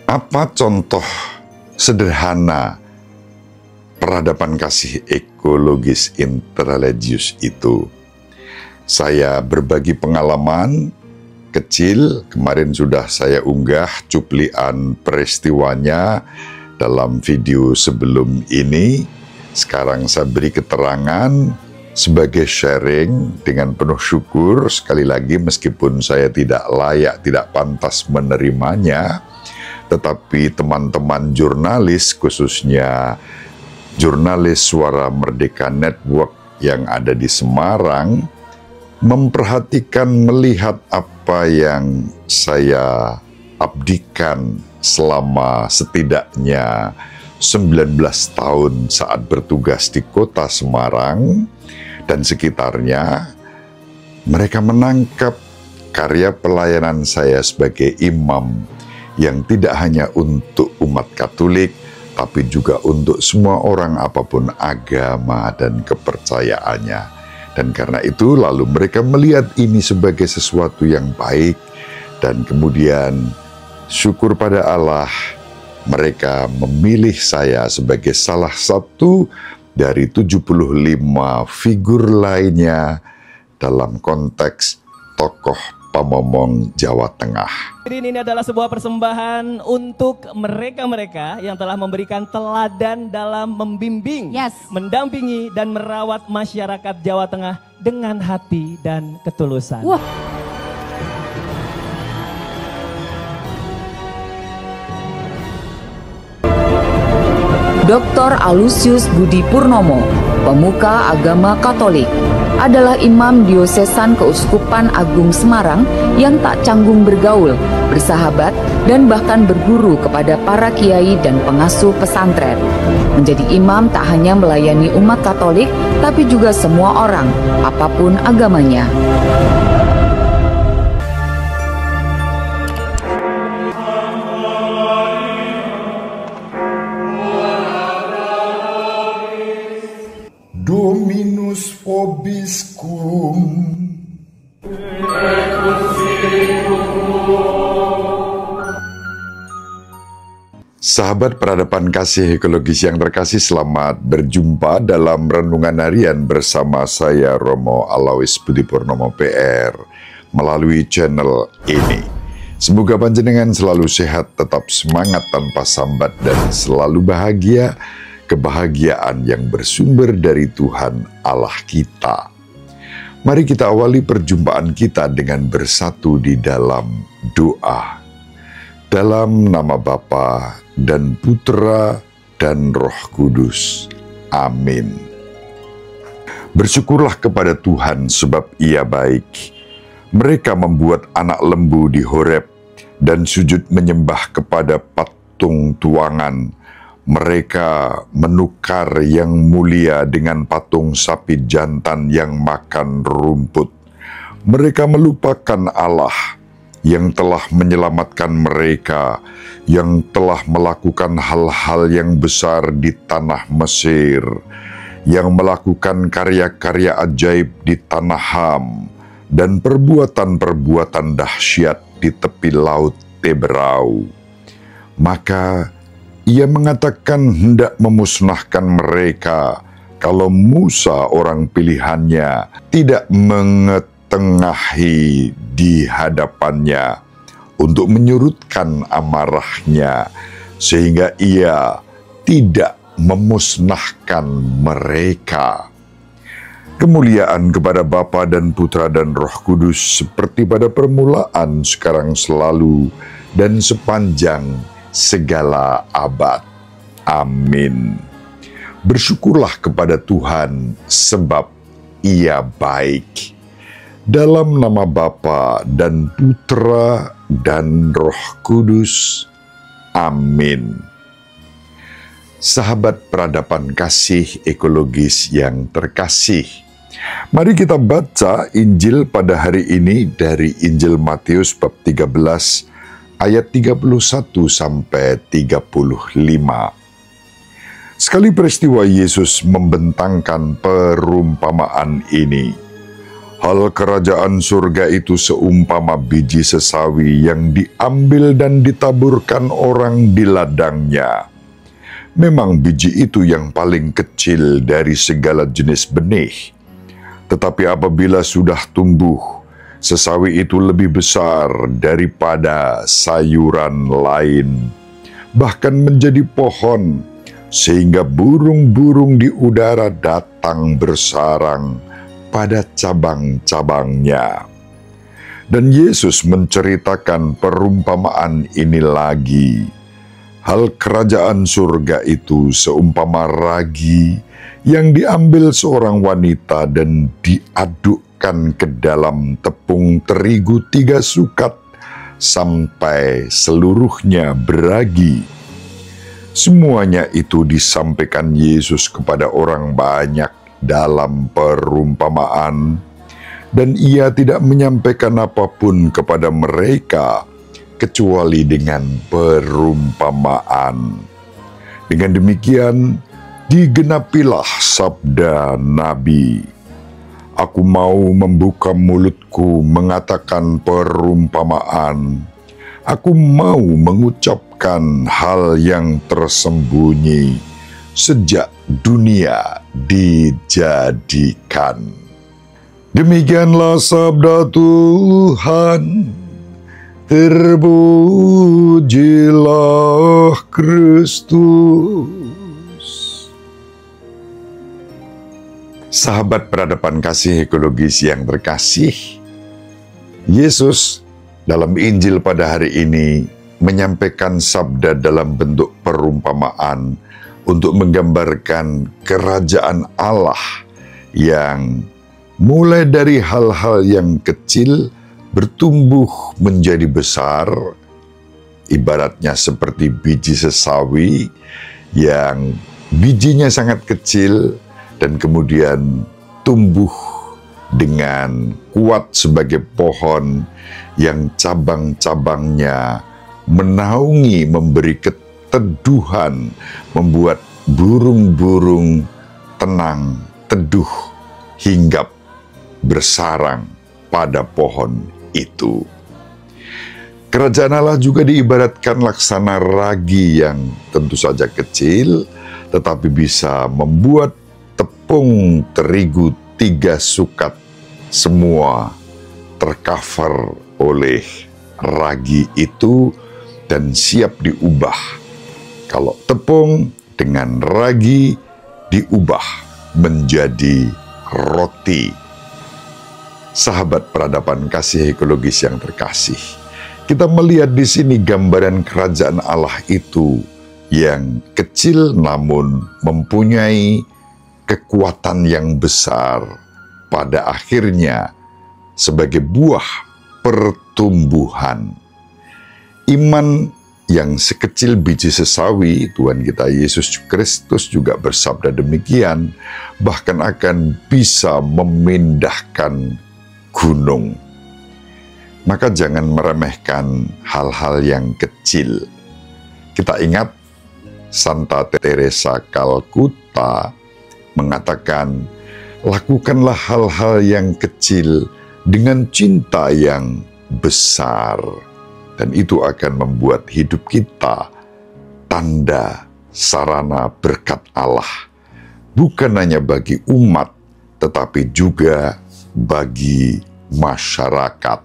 Apa contoh sederhana peradaban kasih ekologis interreligius itu? Saya berbagi pengalaman kecil, kemarin sudah saya unggah cuplikan peristiwanya dalam video sebelum ini. Sekarang saya beri keterangan sebagai sharing dengan penuh syukur. Sekali lagi, meskipun saya tidak layak, tidak pantas menerimanya, tetapi teman-teman jurnalis, khususnya jurnalis Suara Merdeka Network yang ada di Semarang, memperhatikan, melihat apa yang saya abdikan selama setidaknya 19 tahun saat bertugas di kota Semarang dan sekitarnya. Mereka menangkap karya pelayanan saya sebagai imam yang tidak hanya untuk umat Katolik, tapi juga untuk semua orang apapun agama dan kepercayaannya. Dan karena itu lalu mereka melihat ini sebagai sesuatu yang baik, dan kemudian syukur pada Allah, mereka memilih saya sebagai salah satu dari 75 figur lainnya dalam konteks tokoh pemomong Jawa Tengah. Ini adalah sebuah persembahan untuk mereka-mereka yang telah memberikan teladan dalam membimbing, mendampingi, dan merawat masyarakat Jawa Tengah dengan hati dan ketulusan. Wah. Dr. Alusius Budi Purnomo, pemuka agama Katolik, adalah imam diosesan Keuskupan Agung Semarang yang tak canggung bergaul, bersahabat, dan bahkan berguru kepada para kiai dan pengasuh pesantren. Menjadi imam tak hanya melayani umat Katolik, tapi juga semua orang, apapun agamanya. Dominus vobiscum. Sahabat peradaban kasih ekologis yang terkasih, selamat berjumpa dalam renungan harian bersama saya Romo Alois Budi Purnomo PR melalui channel ini. Semoga panjenengan selalu sehat, tetap semangat tanpa sambat, dan selalu bahagia. Kebahagiaan yang bersumber dari Tuhan Allah kita. Mari kita awali perjumpaan kita dengan bersatu di dalam doa. Dalam nama Bapa dan Putra dan Roh Kudus. Amin. Bersyukurlah kepada Tuhan sebab Ia baik. Mereka membuat anak lembu di Horeb dan sujud menyembah kepada patung tuangan. Mereka menukar yang mulia dengan patung sapi jantan yang makan rumput. Mereka melupakan Allah yang telah menyelamatkan mereka, yang telah melakukan hal-hal yang besar di tanah Mesir, yang melakukan karya-karya ajaib di tanah Ham, dan perbuatan-perbuatan dahsyat di tepi laut Teberau. Maka Ia mengatakan hendak memusnahkan mereka kalau Musa orang pilihannya tidak mengetengahi di hadapannya untuk menyurutkan amarahnya, sehingga Ia tidak memusnahkan mereka. Kemuliaan kepada Bapa dan Putra dan Roh Kudus seperti pada permulaan, sekarang, selalu, dan sepanjang segala abad. Amin. Bersyukurlah kepada Tuhan sebab Ia baik. Dalam nama Bapa dan Putra dan Roh Kudus. Amin. Sahabat peradaban kasih ekologis yang terkasih, mari kita baca Injil pada hari ini dari Injil Matius bab 13 ayat 31 sampai 35. Sekali peristiwa Yesus membentangkan perumpamaan ini, Hal kerajaan surga itu seumpama biji sesawi yang diambil dan ditaburkan orang di ladangnya. Memang biji itu yang paling kecil dari segala jenis benih. Tetapi apabila sudah tumbuh, sesawi itu lebih besar daripada sayuran lain, bahkan menjadi pohon, sehingga burung-burung di udara datang bersarang pada cabang-cabangnya. Dan Yesus menceritakan perumpamaan ini lagi. Hal kerajaan surga itu seumpama ragi yang diambil seorang wanita dan diadukkan ke dalam tepung terigu 3 sukat sampai seluruhnya beragi. Semuanya itu disampaikan Yesus kepada orang banyak dalam perumpamaan, dan ia tidak menyampaikan apapun kepada mereka kecuali dengan perumpamaan. Dengan demikian, digenapilah sabda Nabi, "Aku mau membuka mulutku mengatakan perumpamaan. Aku mau mengucapkan hal yang tersembunyi sejak dunia dijadikan." Demikianlah sabda Tuhan. Terpujilah Kristus. Sahabat peradaban kasih ekologis yang terkasih, Yesus dalam Injil pada hari ini menyampaikan sabda dalam bentuk perumpamaan untuk menggambarkan kerajaan Allah yang mulai dari hal-hal yang kecil bertumbuh menjadi besar, ibaratnya seperti biji sesawi yang bijinya sangat kecil dan kemudian tumbuh dengan kuat sebagai pohon yang cabang-cabangnya menaungi, memberi keteduhan, membuat burung-burung tenang, teduh, hinggap, bersarang pada pohon itu. Kerajaan Allah juga diibaratkan laksana ragi yang tentu saja kecil, tetapi bisa membuat tepung terigu 3 sukat, semua tercover oleh ragi itu dan siap diubah. Kalau tepung dengan ragi diubah menjadi roti. Sahabat peradaban kasih ekologis yang terkasih, kita melihat di sini gambaran kerajaan Allah itu yang kecil namun mempunyai kekuatan yang besar pada akhirnya sebagai buah pertumbuhan. Iman yang sekecil biji sesawi, Tuhan kita Yesus Kristus juga bersabda demikian, bahkan akan bisa memindahkan gunung. Maka jangan meremehkan hal-hal yang kecil. Kita ingat Santa Teresa Kalkuta mengatakan, lakukanlah hal-hal yang kecil dengan cinta yang besar, dan itu akan membuat hidup kita tanda sarana berkat Allah, bukan hanya bagi umat, tetapi juga bagi masyarakat.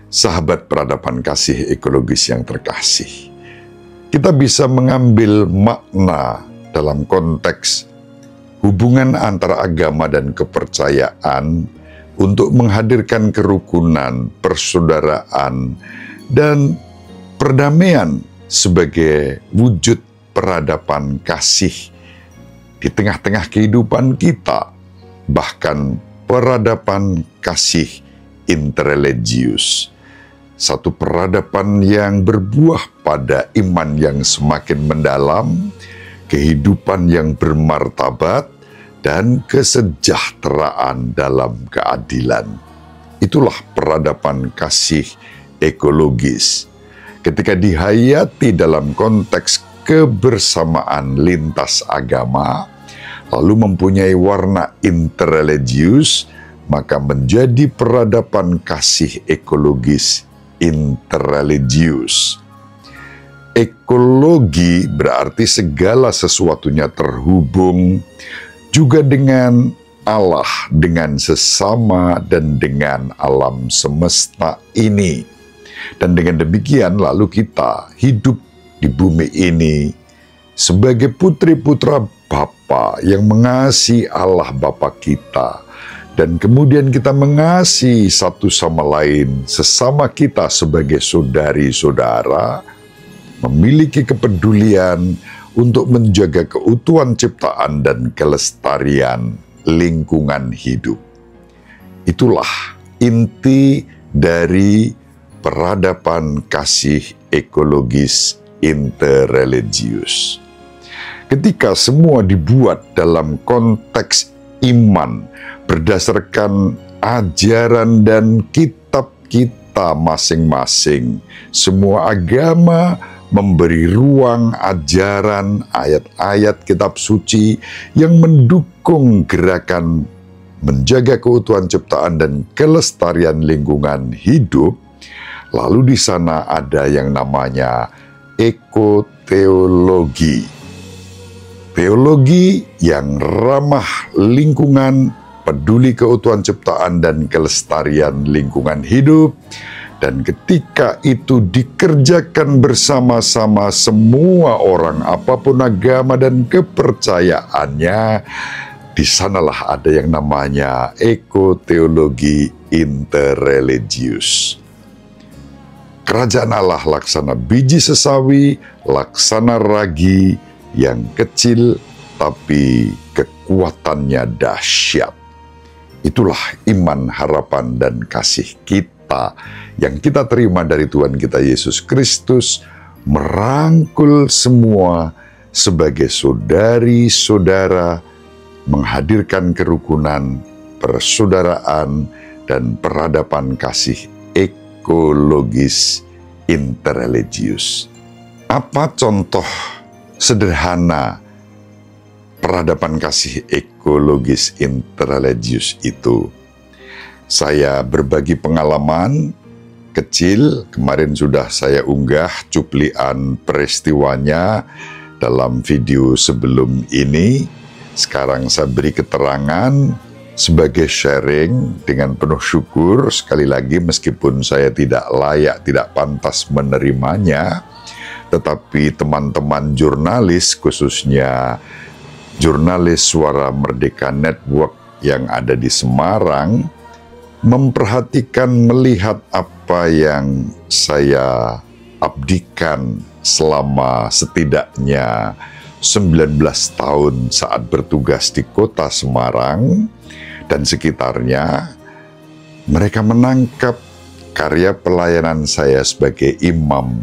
Sahabat peradaban kasih ekologis yang terkasih, kita bisa mengambil makna dalam konteks hubungan antara agama dan kepercayaan untuk menghadirkan kerukunan, persaudaraan, dan perdamaian sebagai wujud peradaban kasih di tengah-tengah kehidupan kita, bahkan peradaban kasih interreligius, satu peradaban yang berbuah pada iman yang semakin mendalam, kehidupan yang bermartabat, dan kesejahteraan dalam keadilan. Itulah peradaban kasih ekologis. Ketika dihayati dalam konteks kebersamaan lintas agama, lalu mempunyai warna interreligius, maka menjadi peradaban kasih ekologis interreligius. Ekologi berarti segala sesuatunya terhubung juga dengan Allah, dengan sesama, dan dengan alam semesta ini. Dan dengan demikian lalu kita hidup di bumi ini sebagai putri-putra Bapa yang mengasihi Allah Bapa kita. Dan kemudian kita mengasihi satu sama lain, sesama kita sebagai saudari-saudara, memiliki kepedulian untuk menjaga keutuhan ciptaan dan kelestarian lingkungan hidup. Itulah inti dari peradaban kasih ekologis interreligius. Ketika semua dibuat dalam konteks iman, berdasarkan ajaran dan kitab kita masing-masing, semua agama memberi ruang ajaran ayat-ayat kitab suci yang mendukung gerakan menjaga keutuhan ciptaan dan kelestarian lingkungan hidup. Lalu di sana ada yang namanya ekoteologi. Teologi yang ramah lingkungan, peduli keutuhan ciptaan dan kelestarian lingkungan hidup. Dan ketika itu dikerjakan bersama-sama semua orang, apapun agama dan kepercayaannya, di sanalah ada yang namanya ekoteologi interreligius. Kerajaan Allah laksana biji sesawi, laksana ragi yang kecil tapi kekuatannya dahsyat. Itulah iman, harapan, dan kasih kita yang kita terima dari Tuhan kita Yesus Kristus, merangkul semua sebagai saudari-saudara, menghadirkan kerukunan, persaudaraan, dan peradaban kasih ekologis interreligius. Apa contoh sederhana peradaban kasih ekologis interreligius itu? Saya berbagi pengalaman kecil, kemarin sudah saya unggah cuplian peristiwanya dalam video sebelum ini. Sekarang saya beri keterangan sebagai sharing dengan penuh syukur. Sekali lagi, meskipun saya tidak layak, tidak pantas menerimanya, tetapi teman-teman jurnalis, khususnya jurnalis Suara Merdeka Network yang ada di Semarang, memperhatikan, melihat apa yang saya abdikan selama setidaknya 19 tahun saat bertugas di kota Semarang dan sekitarnya. Mereka menangkap karya pelayanan saya sebagai imam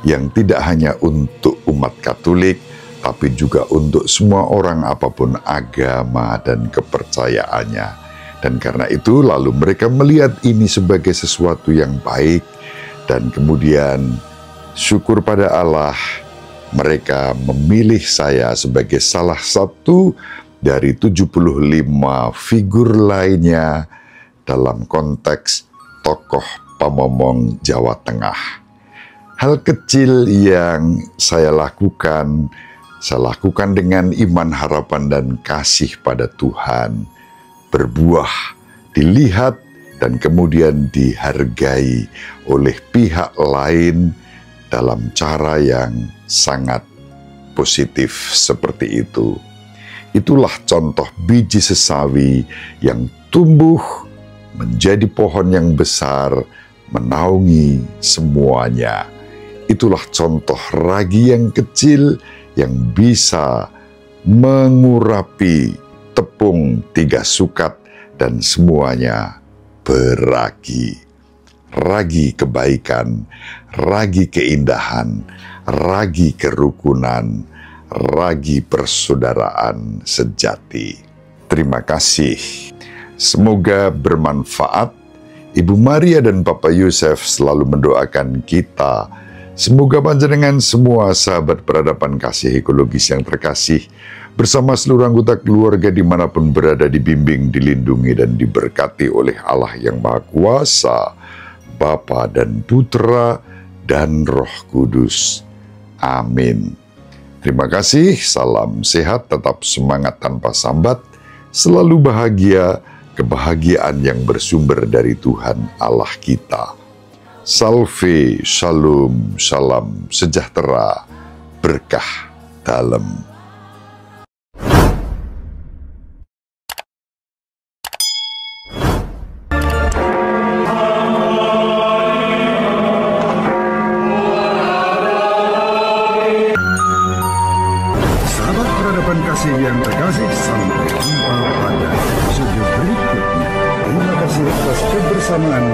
yang tidak hanya untuk umat Katolik, tapi juga untuk semua orang apapun agama dan kepercayaannya. Dan karena itu lalu mereka melihat ini sebagai sesuatu yang baik, dan kemudian syukur pada Allah, mereka memilih saya sebagai salah satu dari 75 figur lainnya dalam konteks tokoh pemomong Jawa Tengah. Hal kecil yang saya lakukan dengan iman, harapan, dan kasih pada Tuhan, berbuah, dilihat, dan kemudian dihargai oleh pihak lain dalam cara yang sangat positif seperti itu. Itulah contoh biji sesawi yang tumbuh menjadi pohon yang besar, menaungi semuanya. Itulah contoh ragi yang kecil yang bisa mengurapi tepung 3 sukat dan semuanya beragi. Ragi kebaikan, ragi keindahan, ragi kerukunan, ragi persaudaraan sejati. Terima kasih. Semoga bermanfaat. Ibu Maria dan Bapak Yusuf selalu mendoakan kita. Semoga panjenengan semua sahabat peradaban kasih ekologis yang terkasih bersama seluruh anggota keluarga dimanapun berada, dibimbing, dilindungi, dan diberkati oleh Allah yang Maha Kuasa, Bapa dan Putra dan Roh Kudus. Amin. Terima kasih, salam sehat, tetap semangat tanpa sambat, selalu bahagia, kebahagiaan yang bersumber dari Tuhan Allah kita. Salve, shalom, salam sejahtera, berkah dalam. Sahabat peradaban kasih yang terkasih, sampai jumpa pada episode berikutnya. Terima kasih atas kebersamaan